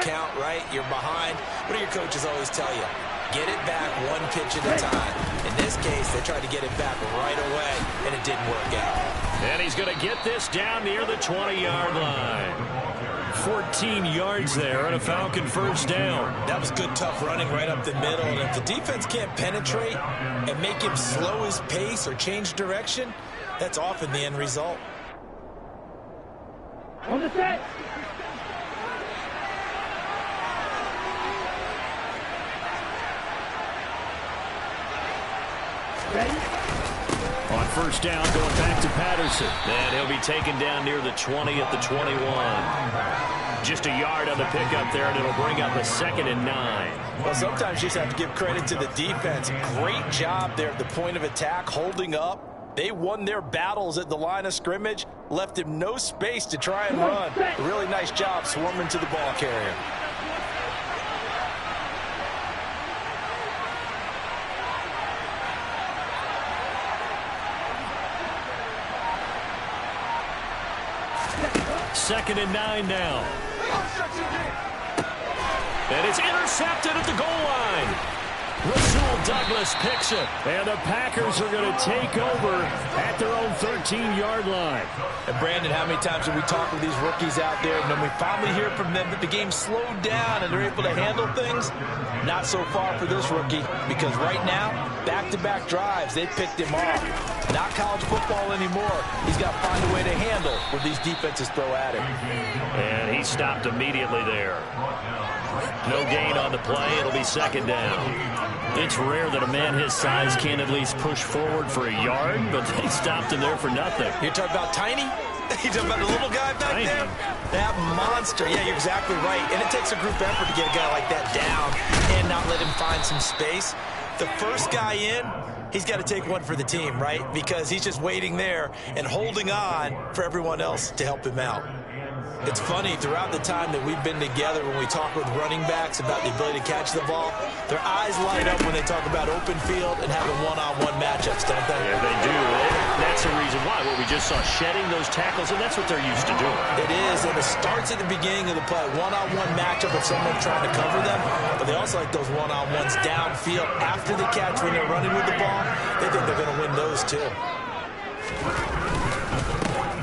count, right? You're behind. What do your coaches always tell you? Get it back one pitch at a time. In this case, they tried to get it back right away, and it didn't work out. And he's going to get this down near the 20-yard line. 14 yards there and a Falcon first down. That was good, tough running right up the middle. And if the defense can't penetrate and make him slow his pace or change direction, that's often the end result. On the set. On first down, going back to Patterson. And he'll be taken down near the 20 at the 21. Just a yard on the pickup there, and it'll bring up a 2nd and 9. Well, sometimes you just have to give credit to the defense. Great job there at the point of attack, holding up. They won their battles at the line of scrimmage, left him no space to try and run. A really nice job swarming to the ball carrier. Second and 9 now. And it's intercepted at the goal line. Rasul Douglas picks it. And the Packers are going to take over at their own 13-yard line. And Brandon, how many times have we talked with these rookies out there, and then we finally hear from them that the game slowed down and they're able to handle things? Not so far for this rookie, because right now, back-to-back drives, they picked him off. Not college football anymore. He's got to find a way to handle what these defenses throw at him. And he stopped immediately there. No gain on the play. It'll be second down. It's rare that a man his size can't at least push forward for a yard, but they stopped him there for nothing. You're talking about Tiny? You're talking about the little guy back there? That monster. Yeah, you're exactly right. And it takes a group effort to get a guy like that down and not let him find some space. The first guy in, he's got to take one for the team, right? Because he's just waiting there and holding on for everyone else to help him out. It's funny, throughout the time that we've been together, when we talk with running backs about the ability to catch the ball, their eyes light up when they talk about open field and having one-on-one matchups, don't they? Yeah, they do. That's the reason why. Well, we just saw shedding those tackles, and that's what they're used to doing. It is, and it starts at the beginning of the play. One-on-one matchup with someone trying to cover them, but they also like those one-on-ones downfield after the catch when they're running with the ball. They think they're going to win those, too.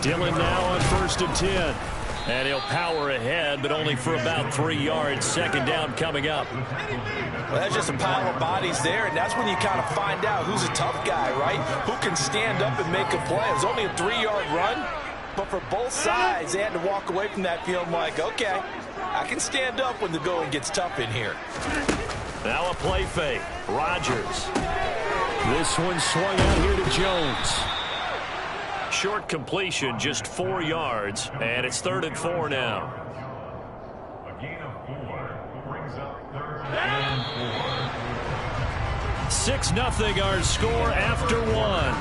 Dillon now on 1st and 10. And he'll power ahead, but only for about 3 yards. Second down coming up. Well, that's just a pile of bodies there, and that's when you kind of find out who's a tough guy, right? Who can stand up and make a play. It was only a 3-yard run, but for both sides, they had to walk away from that feeling like, okay, I can stand up when the going gets tough in here. Now a play fake. Rodgers. This one swung out here to Jones. Short completion, just 4 yards, and it's 3rd and 4 now. A gain of 4 brings up 3rd and 4. 6-0 our score after 1.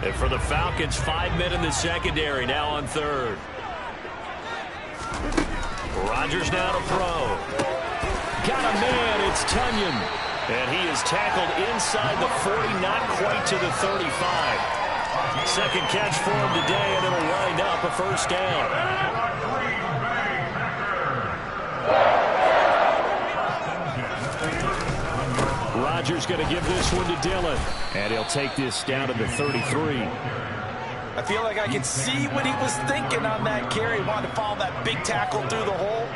And for the Falcons, 5 men in the secondary, now on 3rd. Rodgers now to throw. Got a man, it's Tunyon. And he is tackled inside the 40, not quite to the 35. Second catch for him today, and it'll wind up a first down. Rodgers going to give this one to Dillon. And he'll take this down to the 33. I feel like I can see what he was thinking on that carry. He wanted to follow that big tackle through the hole.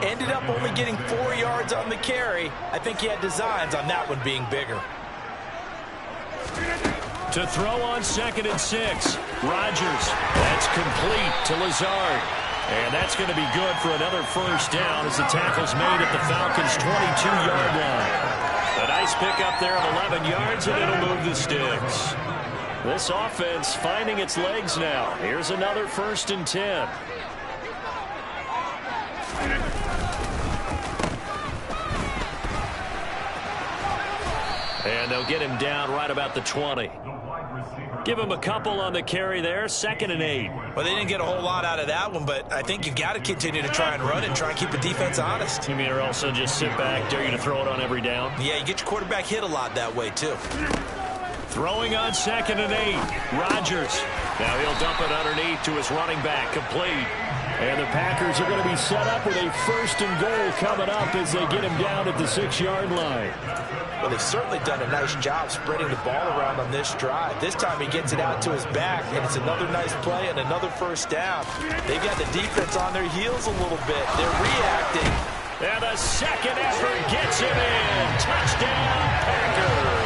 Ended up only getting 4 yards on the carry. I think he had designs on that one being bigger. To throw on 2nd and 6. Rodgers. That's complete to Lazard. And that's going to be good for another first down as the tackle's made at the Falcons' 22-yard line. A nice pickup there of 11 yards, and it'll move the sticks. This offense finding its legs now. Here's another 1st and 10. And they'll get him down right about the 20. Give him a couple on the carry there, 2nd and 8. Well, they didn't get a whole lot out of that one, but I think you've got to continue to try and run and try and keep the defense honest. You mean or also just sit back, dare you to throw it on every down? Yeah, you get your quarterback hit a lot that way, too. Throwing on 2nd and 8. Rodgers. Now he'll dump it underneath to his running back, complete. And the Packers are going to be set up with a 1st and goal coming up as they get him down at the 6-yard line. Well, they've certainly done a nice job spreading the ball around on this drive. This time he gets it out to his back, and it's another nice play and another 1st down. They've got the defense on their heels a little bit. They're reacting. And the 2nd effort gets him in. Touchdown, Packers.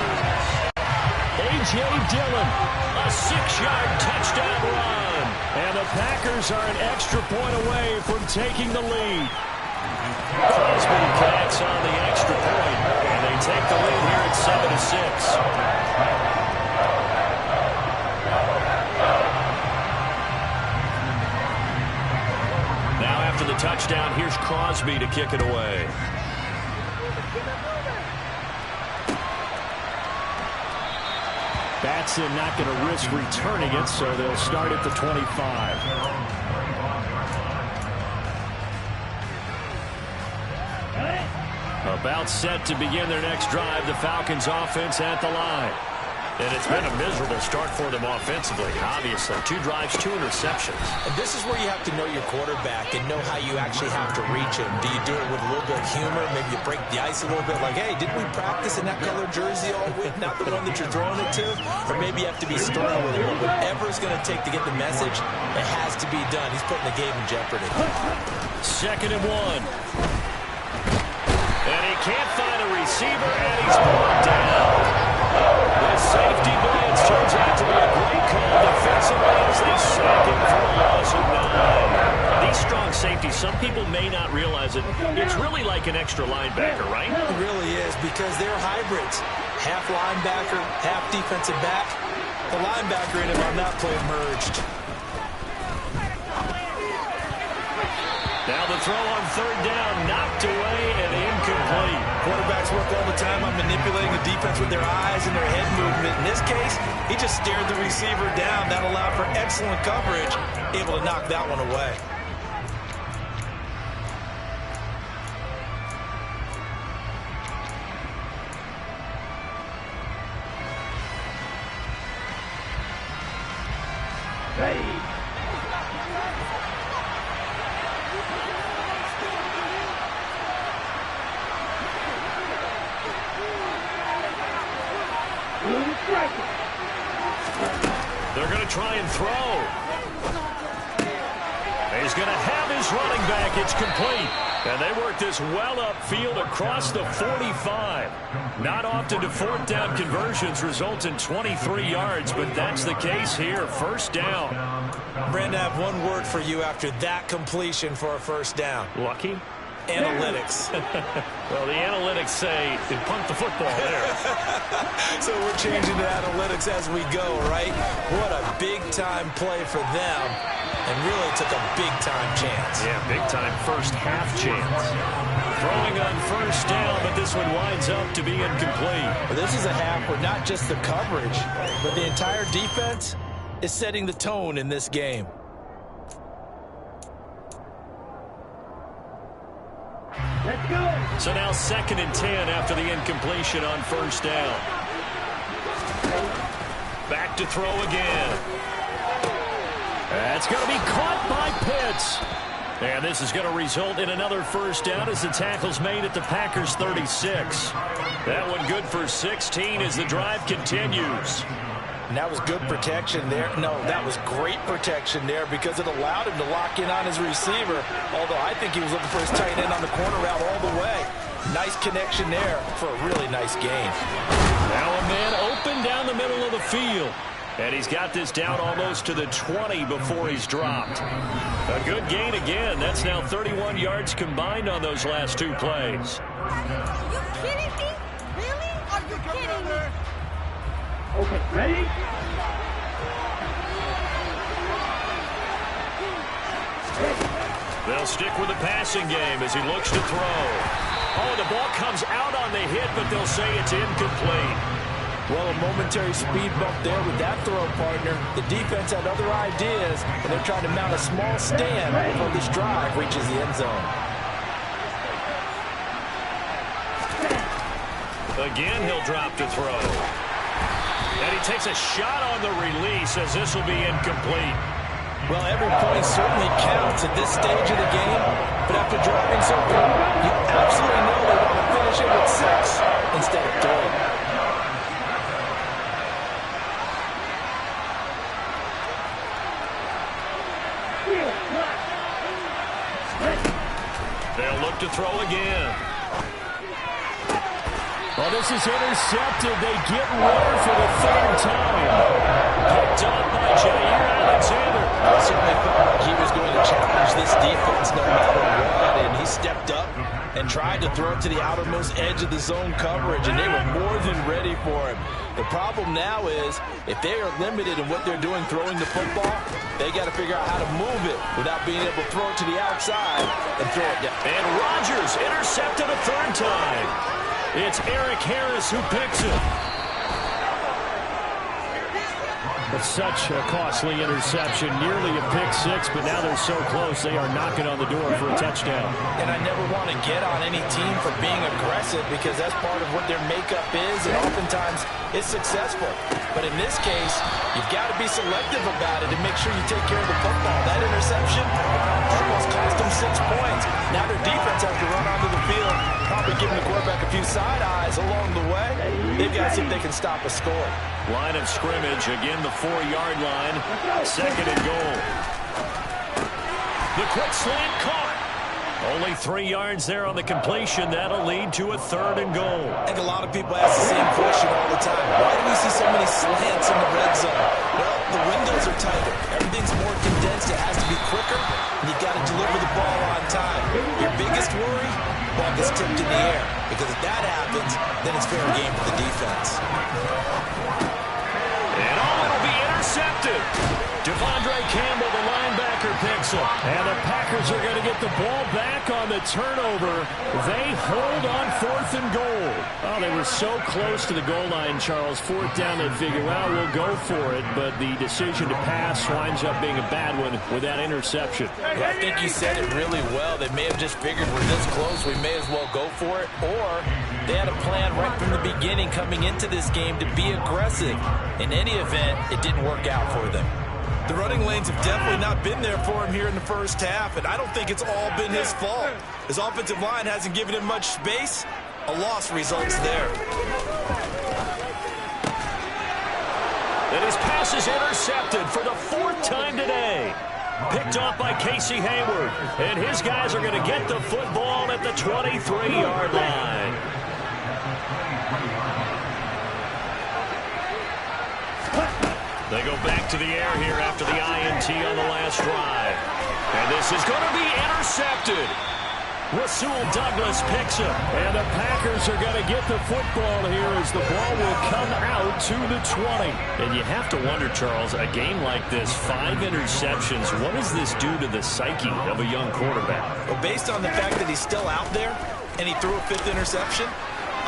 A.J. Dillon, a 6-yard touchdown run. And the Packers are an extra point away from taking the lead. Crosby connects on the extra point, and they take the lead here at 7-6. Now after the touchdown, here's Crosby to kick it away. Batson not going to risk returning it, so they'll start at the 25. About set to begin their next drive, the Falcons offense at the line. And it's been a miserable start for them offensively, obviously. 2 drives, 2 interceptions. And this is where you have to know your quarterback and know how you actually have to reach him. Do you do it with a little bit of humor? Maybe you break the ice a little bit like, hey, didn't we practice in that color jersey all week? Not the one that you're throwing it to? Or maybe you have to be stern with him. Whatever it's going to take to get the message, it has to be done. He's putting the game in jeopardy. 2nd and 1. And he can't find a receiver, and he's brought down. The safety blitz turns out to be a great call defensively as they sack him for a loss of 9. These strong safeties, some people may not realize it. It's really like an extra linebacker, right? It really is, because they're hybrids. Half linebacker, half defensive back. The linebacker in him on that play merged. Now the throw on 3rd down, knocked away and incomplete. Quarterbacks work all the time on manipulating the defense with their eyes and their head movement. In this case, he just stared the receiver down. That allowed for excellent coverage, able to knock that one away. They're going to try and throw. He's going to have his running back. It's complete. And they work this well upfield across the 45. Not often do 4th down conversions result in 23 yards, but that's the case here. 1st down. Brandon, I have one word for you after that completion for a 1st down. Lucky? Analytics. Well, the analytics say they punt the football there. So we're changing to analytics as we go, right? What a big-time play for them, and really took a big-time chance. Yeah, big-time first half chance. Throwing on 1st down, but this one winds up to be incomplete. Well, this is a half where not just the coverage, but the entire defense is setting the tone in this game. Let's go. So now 2nd and 10 after the incompletion on 1st down. Back to throw again. That's going to be caught by Pitts. And this is going to result in another 1st down as the tackle's made at the Packers 36. That one good for 16 as the drive continues. And that was good protection there. No, that was great protection there because it allowed him to lock in on his receiver. Although I think he was looking for his tight end on the corner route all the way. Nice connection there for a really nice gain. Now a man open down the middle of the field. And he's got this down almost to the 20 before he's dropped. A good gain again. That's now 31 yards combined on those last 2 plays. Are you kidding me? Really? Are you kidding me? Okay, ready? They'll stick with the passing game as he looks to throw. Oh, the ball comes out on the hit, but they'll say it's incomplete. Well, a momentary speed bump there with that throw, partner. The defense had other ideas, and they're trying to mount a small stand before this drive reaches the end zone. Again, he'll drop to throw. And he takes a shot on the release as this will be incomplete. Well, every point certainly counts at this stage of the game, but after dropping so far, you absolutely know they want to finish it with 6 instead of 3. They'll look to throw again. Well, this is intercepted. They get Water for the 3rd time. Picked up by Jair Alexander. I certainly felt like he was going to challenge this defense no matter what, and he stepped up and tried to throw it to the outermost edge of the zone coverage, and they were more than ready for him. The problem now is, if they are limited in what they're doing throwing the football, they got to figure out how to move it without being able to throw it to the outside and throw it down. And Rodgers intercepted a 3rd time. It's Eric Harris who picks it. It's such a costly interception, nearly a pick-6, but now they're so close they are knocking on the door for a touchdown. And I never want to get on any team for being aggressive because that's part of what their makeup is, and oftentimes it's successful. But in this case, you've got to be selective about it and make sure you take care of the football. That interception almost cost them 6 points. Now their defense has to run onto the field, probably giving the quarterback a few side eyes along the way. They've got to see if they can stop a score. Line of scrimmage, again the 4-yard line. 2nd and goal. The quick slant caught. Only 3 yards there on the completion. That'll lead to a 3rd and goal. I think a lot of people ask the same question all the time. Why do we see so many slants in the red zone? Well, the windows are tighter. Everything's more condensed. It has to be quicker, and you've got to deliver the ball on time. Your biggest worry? Ball gets tipped in the air. Because if that happens, then it's fair game for the defense. And it'll be intercepted. Devondre Campbell, the linebacker, picks it. And the Packers are going to get the ball back on the turnover. They hold on 4th and goal. Oh, they were so close to the goal line, Charles. 4th down, they figure, well, we'll go for it. But the decision to pass winds up being a bad one with that interception. Well, I think you said it really well. They may have just figured we're this close, we may as well go for it. Or they had a plan right from the beginning coming into this game to be aggressive. In any event, it didn't work out for them. The running lanes have definitely not been there for him here in the first half, and I don't think it's all been his fault. His offensive line hasn't given him much space. A loss results there. And his pass is intercepted for the 4th time today. Picked off by Casey Hayward. And his guys are going to get the football at the 23-yard line. They go back to the air here after the INT on the last drive. And this is going to be intercepted. Rasul Douglas picks it. And the Packers are going to get the football here as the ball will come out to the 20. And you have to wonder, Charles, a game like this, 5 interceptions, what does this do to the psyche of a young quarterback? Well, based on the fact that he's still out there and he threw a 5th interception,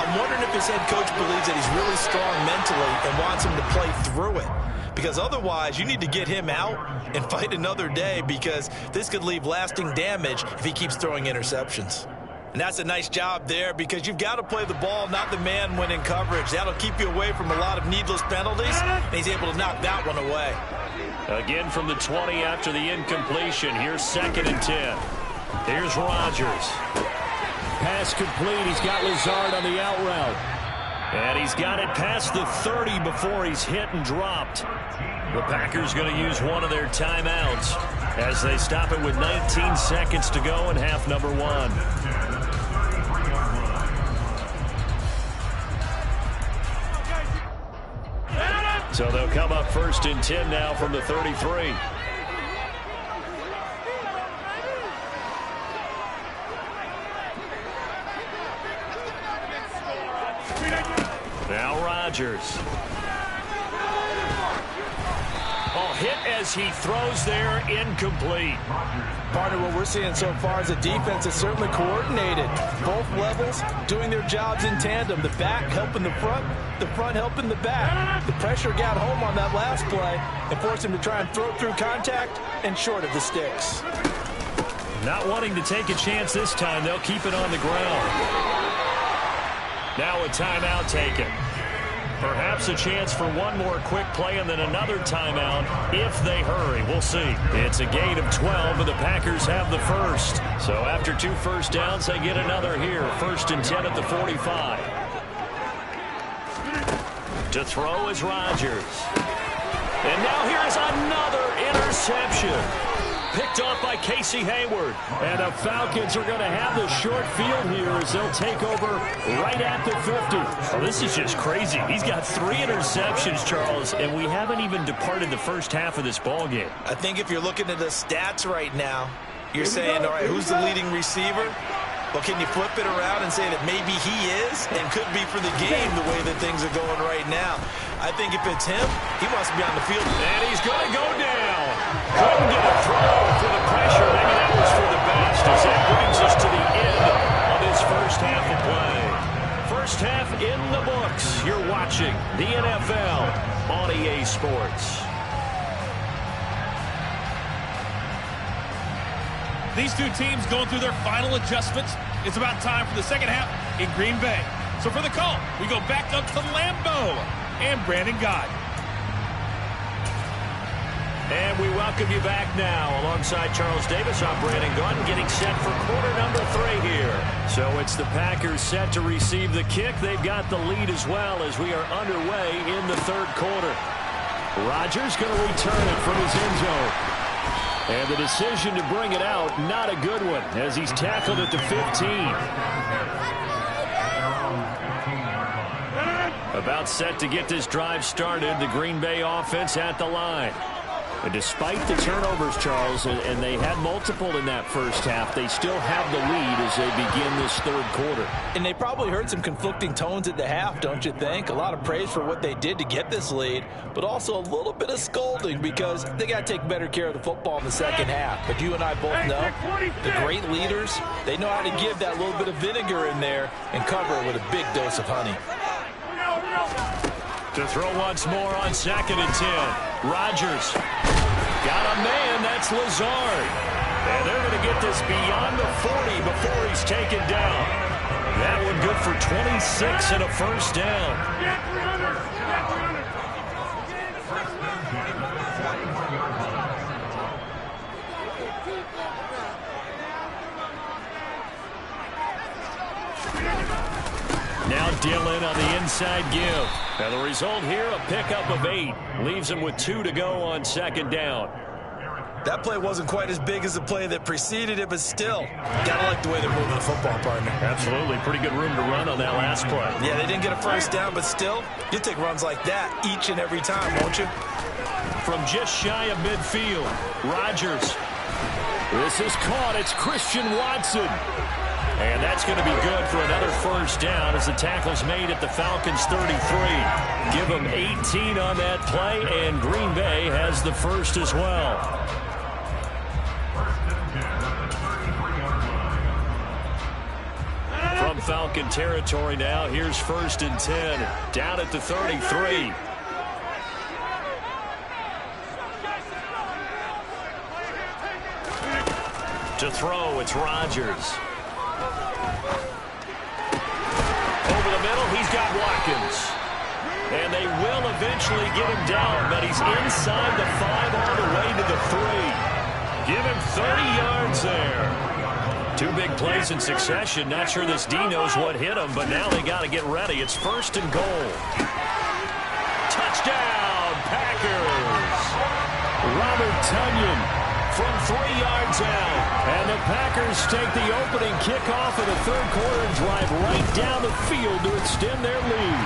I'm wondering if his head coach believes that he's really strong mentally and wants him to play through it. Because otherwise, you need to get him out and fight another day because this could leave lasting damage if he keeps throwing interceptions. And that's a nice job there because you've got to play the ball, not the man when in coverage. That'll keep you away from a lot of needless penalties, and he's able to knock that one away. Again from the 20 after the incompletion. Here's 2nd and 10. Here's Rodgers. Pass complete. He's got Lazard on the out route. And he's got it past the 30 before he's hit and dropped. The Packers going to use one of their timeouts as they stop it with 19 seconds to go in half number 1. So they'll come up 1st and 10 now from the 33. Now Rodgers. Oh, hit as he throws there, incomplete. Partner, what we're seeing so far is the defense is certainly coordinated. Both levels doing their jobs in tandem. The back helping the front helping the back. The pressure got home on that last play and forced him to try and throw through contact and short of the sticks. Not wanting to take a chance this time, they'll keep it on the ground. Now a timeout taken. Perhaps a chance for one more quick play and then another timeout if they hurry. We'll see. It's a gain of 12, and the Packers have the first. So after 2 first downs, they get another here. 1st and 10 at the 45. To throw is Rodgers. And now here's another interception. Picked off by Casey Hayward. And the Falcons are going to have the short field here as they'll take over right at the 50. Oh, this is just crazy. He's got 3 interceptions, Charles, and we haven't even departed the first half of this ball game. I think if you're looking at the stats right now, you're saying, all right, who's the leading receiver? Well, can you flip it around and say that maybe he is and could be for the game the way that things are going right now? I think if it's him, he wants to be on the field. And he's going to go down. Couldn't get a throw for the pressure. Maybe that was for the best as that brings us to the end of this first half of play. First half in the books. You're watching the NFL on EA Sports. These two teams going through their final adjustments. It's about time for the second half in Green Bay. So for the call, we go back up to Lambeau and Brandon Gaudin. And we welcome you back now. Alongside Charles Davis, I'm Brandon Gaudin, getting set for quarter number 3 here. So it's the Packers set to receive the kick. They've got the lead as well as we are underway in the 3rd quarter. Rodgers going to return it from his end zone. And the decision to bring it out, not a good one, as he's tackled at the 15. About set to get this drive started, the Green Bay offense at the line. And despite the turnovers, Charles, and they had multiple in that first half, they still have the lead as they begin this 3rd quarter. And they probably heard some conflicting tones at the half, don't you think? A lot of praise for what they did to get this lead, but also a little bit of scolding because they got to take better care of the football in the second half. But you and I both know the great leaders, they know how to give that little bit of vinegar in there and cover it with a big dose of honey. To throw once more on 2nd and 10. Rodgers got a man. That's Lazard. And they're going to get this beyond the 40 before he's taken down. That one good for 26 and a first down. Now Dillon on the inside give. And the result here, a pickup of 8. Leaves him with 2 to go on 2nd down. That play wasn't quite as big as the play that preceded it, but still, gotta like the way they're moving the football, partner. Absolutely. Pretty good room to run on that last play. Yeah, they didn't get a first down, but still, you take runs like that each and every time, won't you? From just shy of midfield, Rodgers. This is caught. It's Christian Watson. And that's going to be good for another first down as the tackle's made at the Falcons 33. Give them 18 on that play, and Green Bay has the first as well. From Falcon territory now, here's 1st and 10. Down at the 33. To throw, it's Rodgers. Over the middle, he's got Watkins. And they will eventually get him down, but he's inside the 5 all the way to the 3. Give him 30 yards there. 2 big plays in succession. Not sure this D knows what hit him, but now they got to get ready. It's 1st and goal. Touchdown, Packers. Robert Tonyan from 3 yards out. And the Packers take the opening kickoff of the 3rd quarter and drive right down the field to extend their lead.